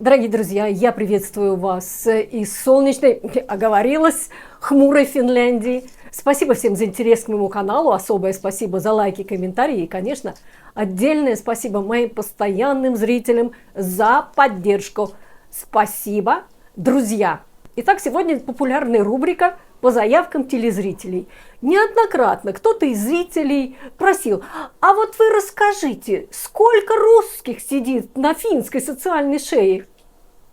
Дорогие друзья, я приветствую вас из солнечной, оговорилась, хмурой Финляндии. Спасибо всем за интерес к моему каналу, особое спасибо за лайки, комментарии и, конечно, отдельное спасибо моим постоянным зрителям за поддержку. Спасибо, друзья! Итак, сегодня популярная рубрика по заявкам телезрителей. Неоднократно кто-то из зрителей просил: а вот вы расскажите, сколько русских сидит на финской социальной шее?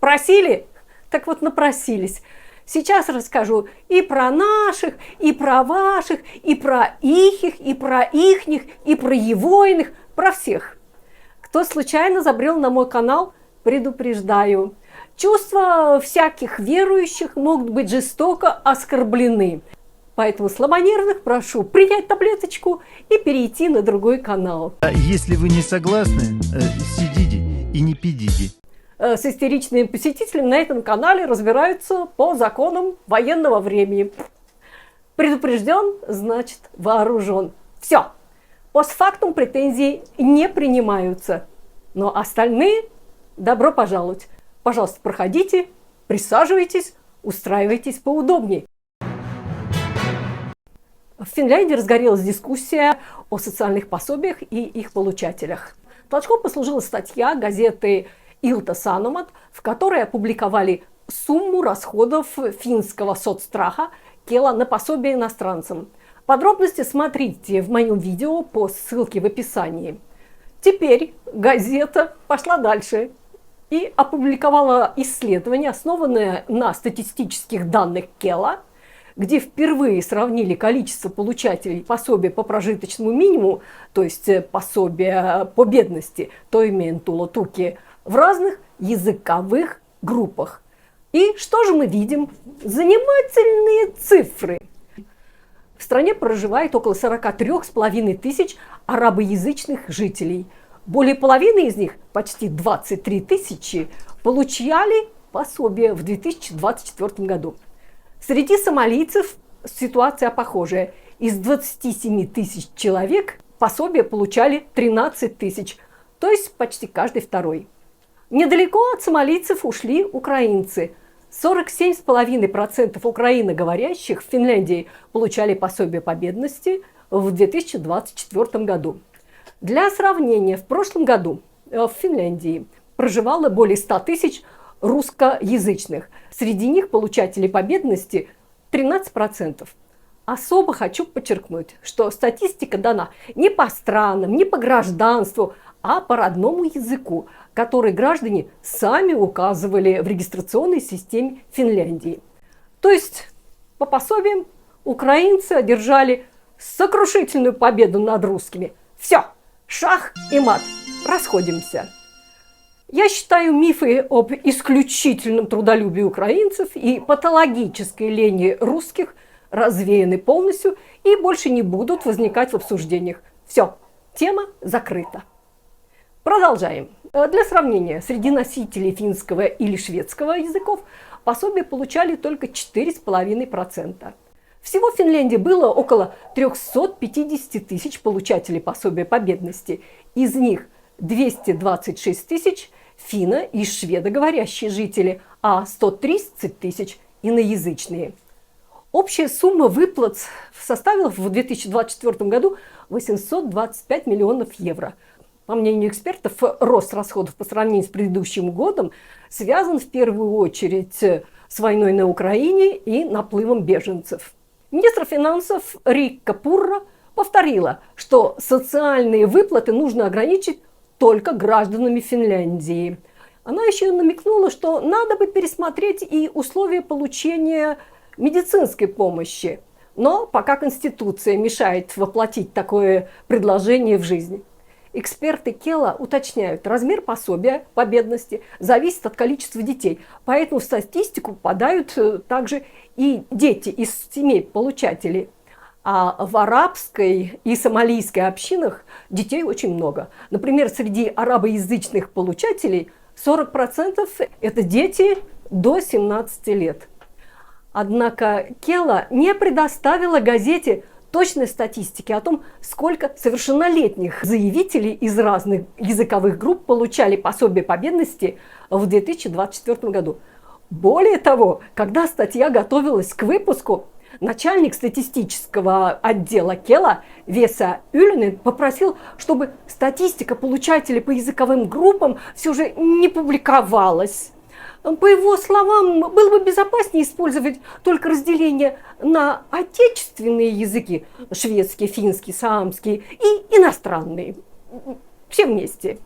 Просили? Так вот, напросились. Сейчас расскажу и про наших, и про ваших, и про ихих, и про ихних, и про егойных, про всех. Кто случайно забрел на мой канал, предупреждаю. Чувства всяких верующих могут быть жестоко оскорблены. Поэтому слабонервных прошу принять таблеточку и перейти на другой канал. Если вы не согласны, сидите и не пидите. С истеричными посетителями на этом канале разбираются по законам военного времени. Предупрежден, значит вооружен. Все. Постфактум претензии не принимаются. Но остальные добро пожаловать. Пожалуйста, проходите, присаживайтесь, устраивайтесь поудобнее. В Финляндии разгорелась дискуссия о социальных пособиях и их получателях. Толчком послужила статья газеты Ilta-Sanomat, в которой опубликовали сумму расходов финского соцстраха Кела на пособие иностранцам. Подробности смотрите в моем видео по ссылке в описании. Теперь газета пошла дальше и опубликовала исследование, основанное на статистических данных Кела, где впервые сравнили количество получателей пособия по прожиточному минимуму, то есть пособия по бедности, toimeentulotuki, в разных языковых группах. И что же мы видим? Занимательные цифры. В стране проживает около 43,5 тысяч арабоязычных жителей. Более половины из них, почти 23 тысячи, получали пособие в 2024 году. Среди сомалийцев ситуация похожая. Из 27 тысяч человек пособие получали 13 тысяч, то есть почти каждый второй. Недалеко от сомалийцев ушли украинцы. 47,5% украиноговорящих в Финляндии получали пособие по бедности в 2024 году. Для сравнения, в прошлом году в Финляндии проживало более 100 тысяч русскоязычных. Среди них получатели по бедности 13%. Особо хочу подчеркнуть, что статистика дана не по странам, не по гражданству, а по родному языку, который граждане сами указывали в регистрационной системе Финляндии. То есть по пособиям украинцы одержали сокрушительную победу над русскими. Все, шах и мат, расходимся. Я считаю, мифы об исключительном трудолюбии украинцев и патологической лени русских развеяны полностью и больше не будут возникать в обсуждениях. Все, тема закрыта. Продолжаем. Для сравнения, среди носителей финского или шведского языков пособие получали только 4,5%. Всего в Финляндии было около 350 тысяч получателей пособия по бедности. Из них 226 тысяч финно- и шведоговорящие жители, а 130 тысяч иноязычные. Общая сумма выплат составила в 2024 году 825 миллионов евро. По мнению экспертов, рост расходов по сравнению с предыдущим годом связан в первую очередь с войной на Украине и наплывом беженцев. Министр финансов Рикка Пурра повторила, что социальные выплаты нужно ограничить только гражданами Финляндии. Она еще намекнула, что надо бы пересмотреть и условия получения медицинской помощи. Но пока Конституция мешает воплотить такое предложение в жизнь. Эксперты Кела уточняют, размер пособия по бедности зависит от количества детей. Поэтому в статистику попадают также и дети из семей получателей. А в арабской и сомалийской общинах детей очень много. Например, среди арабоязычных получателей 40% это дети до 17 лет. Однако Кела не предоставила газете точной статистики о том, сколько совершеннолетних заявителей из разных языковых групп получали пособие по бедности в 2024 году. Более того, когда статья готовилась к выпуску, начальник статистического отдела Кела Веса Юлинен попросил, чтобы статистика получателей по языковым группам все же не публиковалась. По его словам, было бы безопаснее использовать только разделение на отечественные языки, шведский, финский, саамский, и иностранные, все вместе.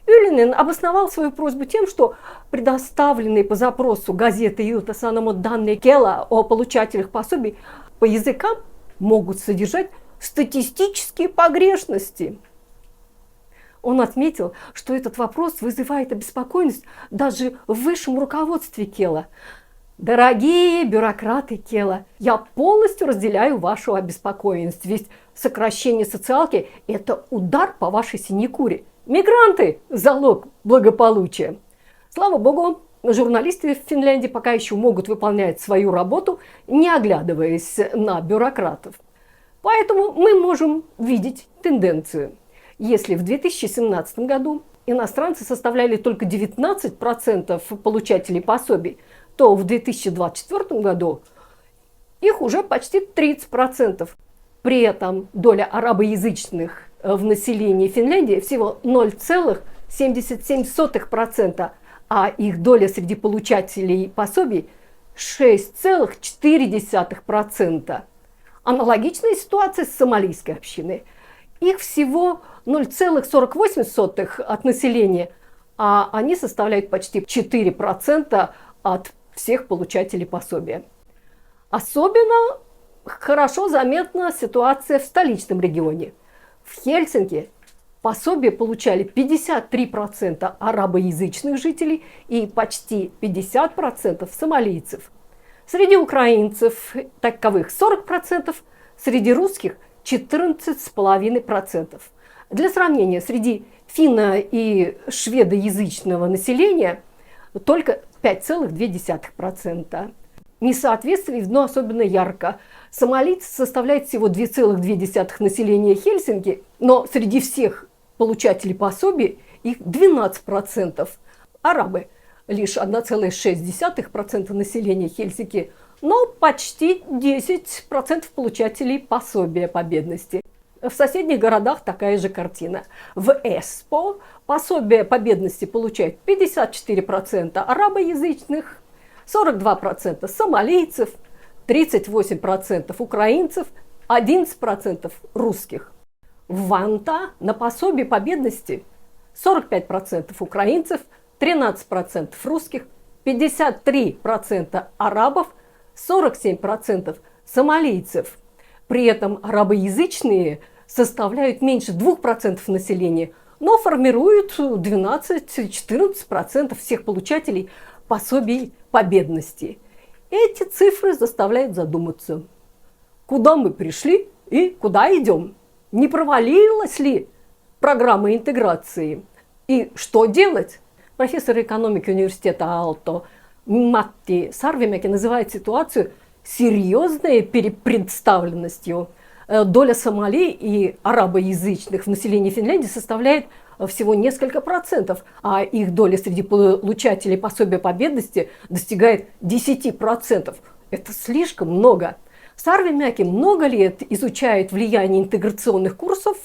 Юлинен обосновал свою просьбу тем, что предоставленные по запросу газеты Илта Санамо данные Кела о получателях пособий по языкам могут содержать статистические погрешности. Он отметил, что этот вопрос вызывает обеспокоенность даже в высшем руководстве Кела. Дорогие бюрократы Кела, я полностью разделяю вашу обеспокоенность, ведь сокращение социалки – это удар по вашей синекуре. Мигранты – залог благополучия. Слава богу, журналисты в Финляндии пока еще могут выполнять свою работу, не оглядываясь на бюрократов. Поэтому мы можем видеть тенденцию. Если в 2017 году иностранцы составляли только 19% получателей пособий, то в 2024 году их уже почти 30%. При этом доля арабоязычных в населении Финляндии всего 0,77%, а их доля среди получателей пособий 6,4%. Аналогичная ситуация с сомалийской общиной. Их всего 0,48% от населения, а они составляют почти 4% от всех получателей пособия. Особенно хорошо заметна ситуация в столичном регионе. В Хельсинки пособие получали 53% арабоязычных жителей и почти 50% сомалийцев. Среди украинцев таковых 40%, среди русских 14,5%. Для сравнения, среди финно- и шведоязычного населения только 5,2%. Несоответствие видно особенно ярко. Сомалийцы составляют всего 2,2% населения Хельсинки, но среди всех получателей пособий их 12%. Арабы лишь 1,6% населения Хельсинки, но почти 10% получателей пособия по бедности. В соседних городах такая же картина. В Эспо пособие по бедности получают 54% арабоязычных, 42% сомалийцев, 38% украинцев, 11% русских. В Ванта на пособие по бедности 45% украинцев, 13% русских, 53% арабов, 47% сомалийцев. При этом арабоязычные составляют меньше 2% населения, но формируют 12-14% всех получателей пособий по бедности. Эти цифры заставляют задуматься, куда мы пришли и куда идем. Не провалилась ли программа интеграции? И что делать? Профессор экономики университета Aalto Мatti Sarvimäki называет ситуацию серьезной перепредставленностью. Доля сомали и арабоязычных в населении Финляндии составляет всего несколько процентов, а их доля среди получателей пособия по бедности достигает 10%. Это слишком много. Sarvimäki много лет изучает влияние интеграционных курсов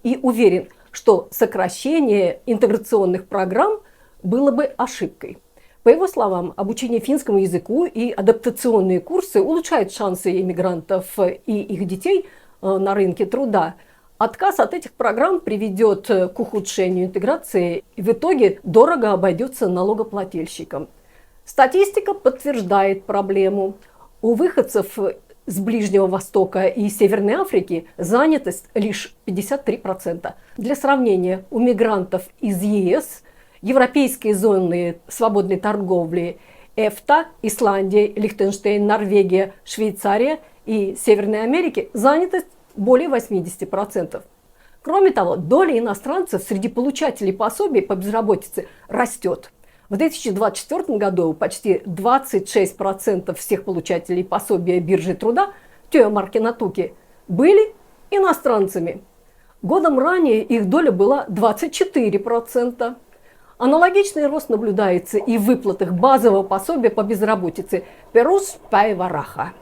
и уверен, что сокращение интеграционных программ было бы ошибкой. По его словам, обучение финскому языку и адаптационные курсы улучшают шансы иммигрантов и их детей на рынке труда. Отказ от этих программ приведет к ухудшению интеграции и в итоге дорого обойдется налогоплательщикам. Статистика подтверждает проблему. У выходцев с Ближнего Востока и Северной Африки занятость лишь 53%. Для сравнения, у мигрантов из ЕС, Европейской зоны свободной торговли, ЭФТА, Исландия, Лихтенштейн, Норвегия, Швейцария и Северной Америки занятость более 80%. Кроме того, доля иностранцев среди получателей пособий по безработице растет. В 2024 году почти 26% всех получателей пособия биржи труда Työmarkkinatuki были иностранцами. Годом ранее их доля была 24%. Аналогичный рост наблюдается и в выплатах базового пособия по безработице Перус-Пайвараха.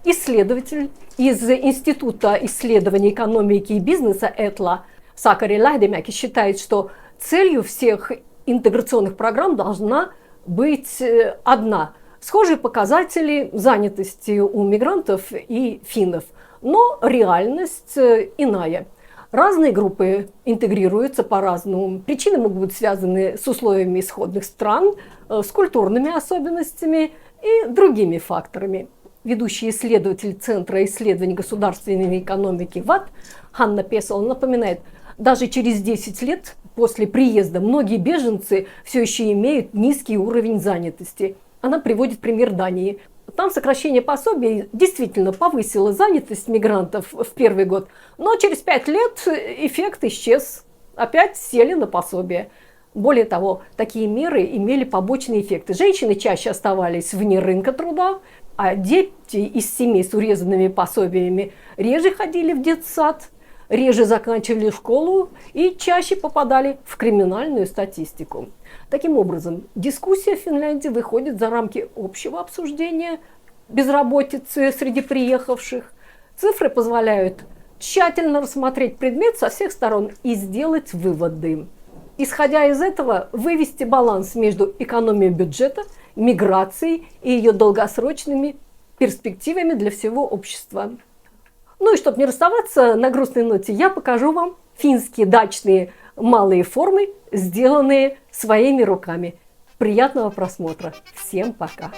Исследователь из Института исследований экономики и бизнеса ЭТЛА Сакари Лайдемяки считает, что целью всех интеграционных программ должна быть одна – схожие показатели занятости у мигрантов и финнов, но реальность иная. Разные группы интегрируются по-разному. Причины могут быть связаны с условиями исходных стран, с культурными особенностями и другими факторами. Ведущий исследователь Центра исследований государственной экономики ВАТ Ханна Песел напоминает, даже через 10 лет после приезда многие беженцы все еще имеют низкий уровень занятости. Она приводит пример Дании. Там сокращение пособий действительно повысило занятость мигрантов в первый год, но через 5 лет эффект исчез. Опять сели на пособие. Более того, такие меры имели побочные эффекты. Женщины чаще оставались вне рынка труда, а дети из семей с урезанными пособиями реже ходили в детсад, реже заканчивали школу и чаще попадали в криминальную статистику. Таким образом, дискуссия в Финляндии выходит за рамки общего обсуждения безработицы среди приехавших. Цифры позволяют тщательно рассмотреть предмет со всех сторон и сделать выводы. Исходя из этого, вывести баланс между экономией бюджета, миграцией и ее долгосрочными перспективами для всего общества. Ну и чтобы не расставаться на грустной ноте, я покажу вам финские дачные малые формы, сделанные своими руками. Приятного просмотра. Всем пока!